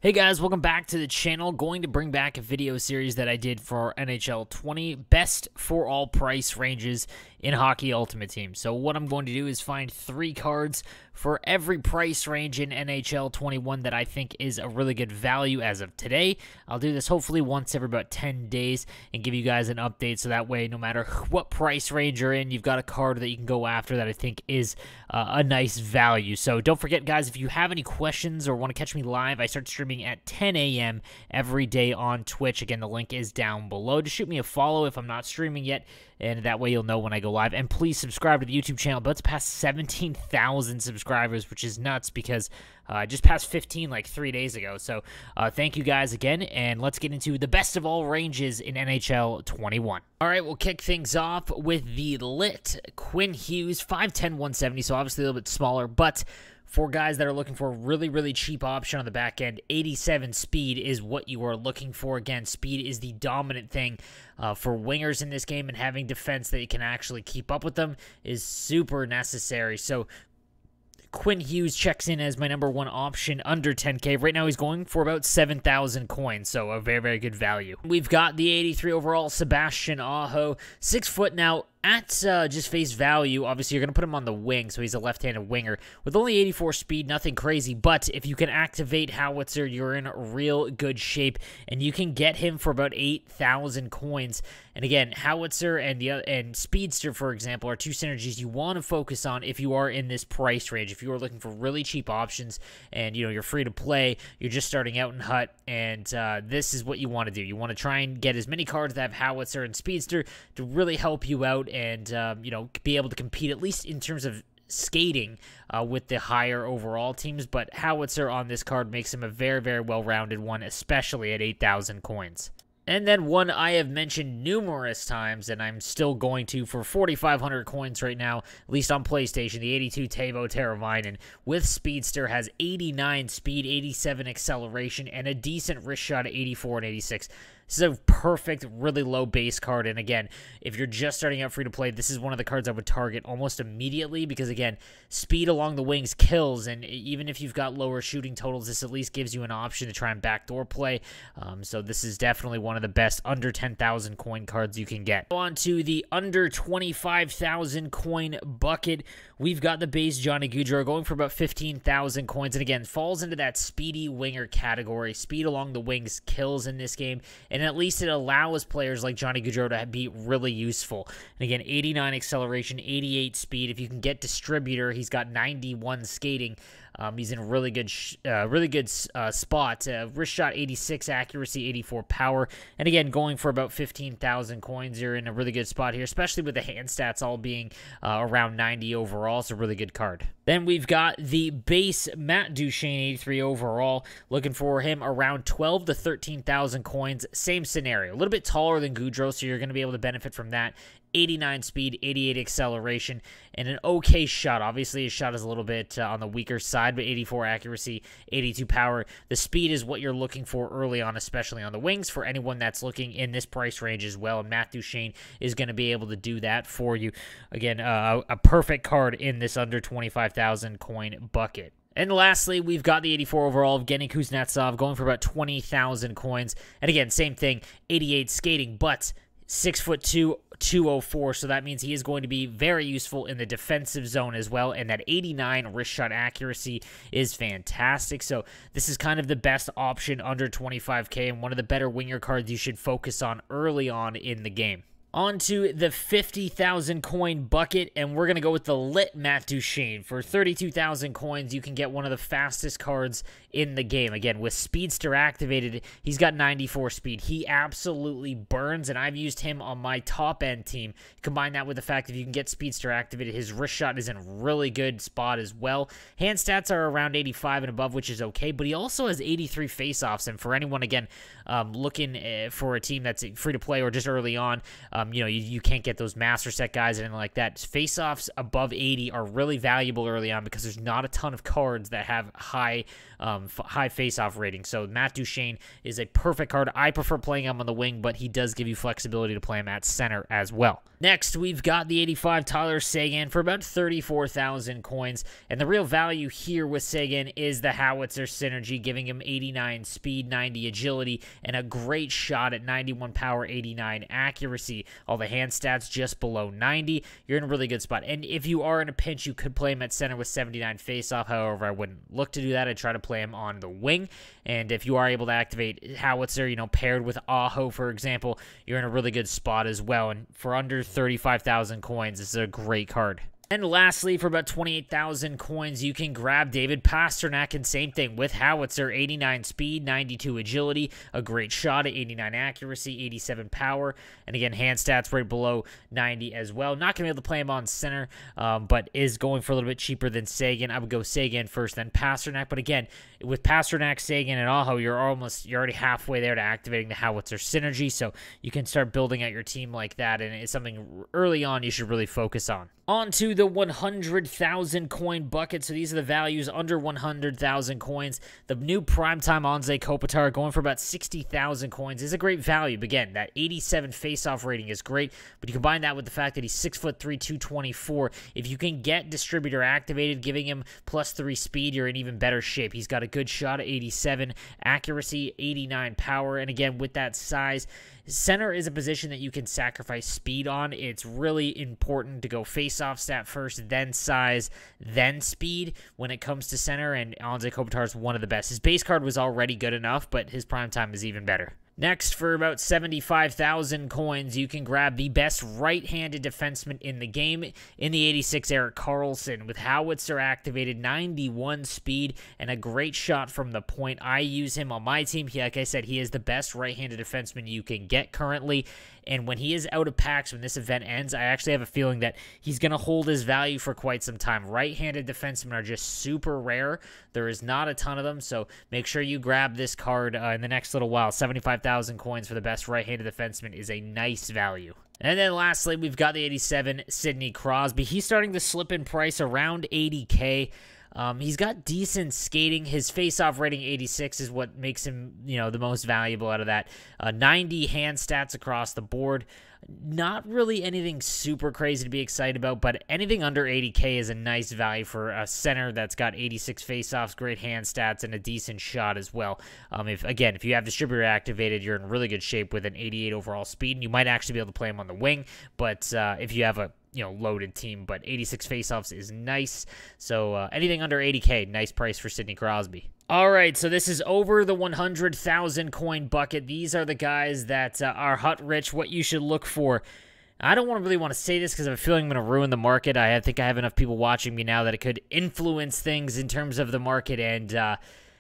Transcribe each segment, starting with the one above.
Hey guys, welcome back to the channel. Going to bring back a video series that I did for NHL 20 best for all price ranges in Hockey Ultimate Team. So what I'm going to do is find 3 cards for every price range in NHL 21 that I think is a really good value as of today. I'll do this hopefully once every about 10 days and give you guys an update, so that way no matter what price range you're in, you've got a card that you can go after that I think is a nice value. So don't forget guys, if you have any questions or want to catch me live, I start streaming at 10 a.m. every day on Twitch. Again, the link is down below. Just shoot me a follow if I'm not streaming yet, and that way you'll know when I go live. And please subscribe to the YouTube channel. But it's past 17,000 subscribers, which is nuts because I just passed 15 like 3 days ago. So thank you guys again, and let's get into the best of all ranges in NHL 21. All right, we'll kick things off with the lit Quinn Hughes, 5'10", 170, so obviously a little bit smaller, but for guys that are looking for a really cheap option on the back end, 87 speed is what you are looking for. Again, speed is the dominant thing for wingers in this game, and having defense that you can actually keep up with them is super necessary. So Quinn Hughes checks in as my #1 option under 10K. Right now he's going for about 7,000 coins, so a very good value. We've got the 83 overall Sebastian Aho, 6 foot now. At just face value, obviously, you're going to put him on the wing, so he's a left-handed winger. With only 84 speed, nothing crazy, but if you can activate Howitzer, you're in real good shape, and you can get him for about 8,000 coins. And again, Howitzer and Speedster, for example, are 2 synergies you want to focus on if you are in this price range. If you are looking for really cheap options and, you know, you're free to play, you're just starting out in HUT, and this is what you want to do. You want to try and get as many cards that have Howitzer and Speedster to really help you out and, you know, be able to compete at least in terms of skating with the higher overall teams. But Howitzer on this card makes him a very well-rounded one, especially at 8,000 coins. And then one I have mentioned numerous times, and I'm still going to for 4,500 coins right now, at least on PlayStation, the 82 TEUVO TERAVAINEN with Speedster has 89 speed, 87 acceleration, and a decent wrist shot at 84 and 86. This is a perfect, really low base card, and again, if you're just starting out free to play, this is one of the cards I would target almost immediately because, again, speed along the wings kills, and even if you've got lower shooting totals, this at least gives you an option to try and backdoor play. So this is definitely one of the best under 10,000 coin cards you can get. On to the under 25,000 coin bucket. We've got the base Johnny Gaudreau going for about 15,000 coins, and again, falls into that speedy winger category. Speed along the wings kills in this game, and at least it allows players like Johnny Gaudreau to be really useful. And again, 89 acceleration, 88 speed. If you can get distributor, he's got 91 skating. He's in a really good spot. Wrist shot 86, accuracy 84, power. And again, going for about 15,000 coins, you're in a really good spot here, especially with the hand stats all being around 90 overall. It's a really good card. Then we've got the base Matt Duchene, 83 overall. Looking for him around 12 to 13,000 coins. Same scenario. A little bit taller than Gaudreau, so you're going to be able to benefit from that. 89 speed, 88 acceleration, and an okay shot. Obviously, his shot is a little bit on the weaker side, but 84 accuracy, 82 power. The speed is what you're looking for early on, especially on the wings, for anyone that's looking in this price range as well. And Matt Duchene is going to be able to do that for you. Again, a perfect card in this under 25,000 coin bucket. And lastly, we've got the 84 overall of Evgeny Kuznetsov going for about 20,000 coins. And again, same thing, 88 skating, but 6'2", 204, so that means he is going to be very useful in the defensive zone as well, and that 89 wrist shot accuracy is fantastic. So this is kind of the best option under 25K and one of the better winger cards you should focus on early on in the game. On to the 50,000 coin bucket, and we're going to go with the lit Matt Duchene. For 32,000 coins, you can get one of the fastest cards in the game. Again, with Speedster activated, he's got 94 speed. He absolutely burns, and I've used him on my top-end team. Combine that with the fact that if you can get Speedster activated, his wrist shot is in a really good spot as well. Hand stats are around 85 and above, which is okay, but he also has 83 faceoffs, and for anyone, again, looking for a team that's free to play or just early on, you know, you can't get those master set guys and anything like that. Face-offs above 80 are really valuable early on because there's not a ton of cards that have high face-off rating. So Matt Duchene is a perfect card. I prefer playing him on the wing, but he does give you flexibility to play him at center as well. Next, we've got the 85 Tyler Seguin for about 34,000 coins, and the real value here with Seguin is the howitzer synergy, giving him 89 speed, 90 agility, and a great shot at 91 power, 89 accuracy. All the hand stats just below 90. You're in a really good spot, and if you are in a pinch, you could play him at center with 79 faceoff. However, I wouldn't look to do that. I'd try to play him on the wing, and if you are able to activate howitzer, you know, paired with Aho, for example, you're in a really good spot as well, and for under 35,000 coins, this is a great card. And lastly, for about 28,000 coins, you can grab David Pastrnak, and same thing with howitzer, 89 speed, 92 agility, a great shot at 89 accuracy, 87 power, and again, hand stats right below 90 as well. Not going to be able to play him on center, but is going for a little bit cheaper than Seguin. I would go Seguin first, then Pastrnak, but again, with Pastrnak, Seguin, and Aho, you're already halfway there to activating the howitzer synergy, so you can start building out your team like that, and it's something early on you should really focus on. On to the 100,000 coin bucket. So these are the values under 100,000 coins. The new primetime Anze Kopitar going for about 60,000 coins is a great value. But again, that 87 faceoff rating is great, but you combine that with the fact that he's 6'3", 224. If you can get distributor activated, giving him +3 speed, you're in even better shape. He's got a good shot at 87 accuracy, 89 power, and again, with that size, center is a position that you can sacrifice speed on. It's really important to go face-off stat first, then size, then speed when it comes to center, and Anze Kopitar is one of the best. His base card was already good enough, but his prime time is even better. Next, for about 75,000 coins, you can grab the best right-handed defenseman in the game in the 86 Erik Karlsson with howitzer activated, 91 speed, and a great shot from the point. I use him on my team. Like I said, he is the best right-handed defenseman you can get currently, and when he is out of packs, when this event ends, I actually have a feeling that he's going to hold his value for quite some time. Right-handed defensemen are just super rare. There is not a ton of them, so make sure you grab this card in the next little while. 75,000 coins for the best right-handed defenseman is a nice value. And then lastly, we've got the 87 Sidney Crosby. He's starting to slip in price around 80K. He's got decent skating. His face-off rating 86 is what makes him, you know, the most valuable out of that. 90 hand stats across the board. Not really anything super crazy to be excited about, but anything under 80K is a nice value for a center that's got 86 face-offs, great hand stats, and a decent shot as well. If you have distributor activated, you're in really good shape with an 88 overall speed, and you might actually be able to play him on the wing, but if you have a loaded team, but 86 faceoffs is nice. So anything under 80K, nice price for Sidney Crosby. All right, so this is over the 100,000 coin bucket. These are the guys that are hut rich, what you should look for. I don't really want to say this because I have a feeling I'm going to ruin the market. I think I have enough people watching me now that it could influence things in terms of the market. And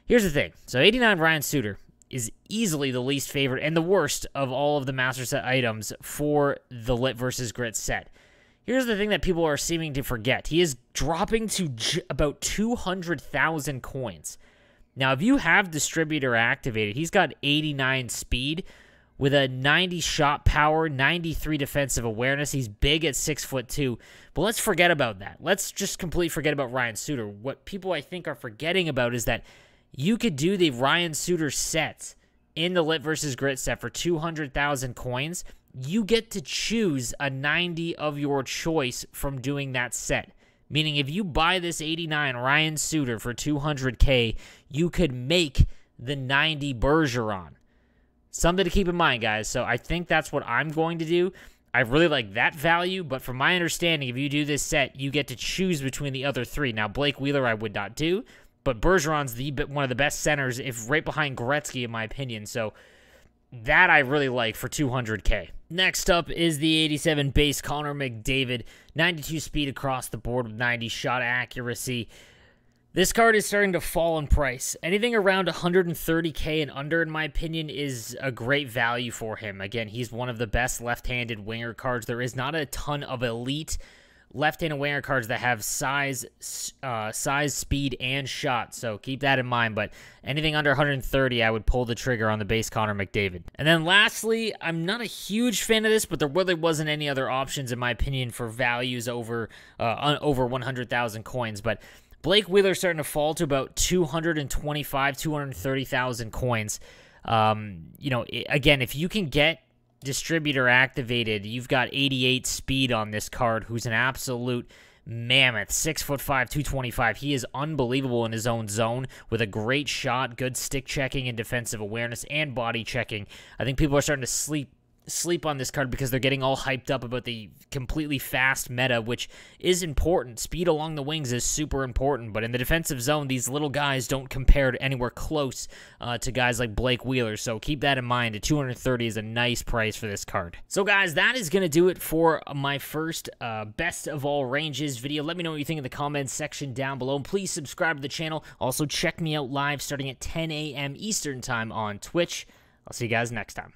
here's the thing. So 89 Ryan Suter is easily the least favorite and the worst of all of the Master Set items for the Lit versus Grit set. Here's the thing that people are seeming to forget. He is dropping to about 200,000 coins. Now, if you have distributor activated, he's got 89 speed with a 90 shot power, 93 defensive awareness. He's big at 6'2", but let's forget about that. Let's just completely forget about Ryan Suter. What people I think are forgetting about is that you could do the Ryan Suter set in the Lit versus Grit set for 200,000 coins. You get to choose a 90 of your choice from doing that set. Meaning if you buy this 89 Ryan Suter for 200K, you could make the 90 Bergeron. Something to keep in mind, guys. So I think that's what I'm going to do. I really like that value, but from my understanding, if you do this set, you get to choose between the other three. Now, Blake Wheeler I would not do, but Bergeron's one of the best centers, if right behind Gretzky, in my opinion. So that I really like for 200K. Next up is the 87 base Connor McDavid. 92 speed across the board with 90 shot accuracy. This card is starting to fall in price. Anything around 130K and under, in my opinion, is a great value for him. Again, he's one of the best left-handed winger cards. There is not a ton of elite left-handed winger cards that have size, speed, and shot, so keep that in mind. But anything under 130, I would pull the trigger on the base Connor McDavid. And then lastly, I'm not a huge fan of this, but there really wasn't any other options, in my opinion, for values over 100,000 coins. But Blake Wheeler's starting to fall to about 225,000, 230,000 coins. Again, if you can get distributor activated. You've got 88 speed on this card, who's an absolute mammoth. 6'5", 225. He is unbelievable in his own zone with a great shot, good stick checking and defensive awareness, and body checking. I think people are starting to sleep on this card because they're getting all hyped up about the completely fast meta, which is important. Speed along the wings is super important, but in the defensive zone, these little guys don't compare to anywhere close to guys like Blake Wheeler, so keep that in mind. At 230 is a nice price for this card. So guys, that is going to do it for my first best of all ranges video. Let me know what you think in the comments section down below, and please subscribe to the channel. Also, check me out live starting at 10 a.m. Eastern Time on Twitch. I'll see you guys next time.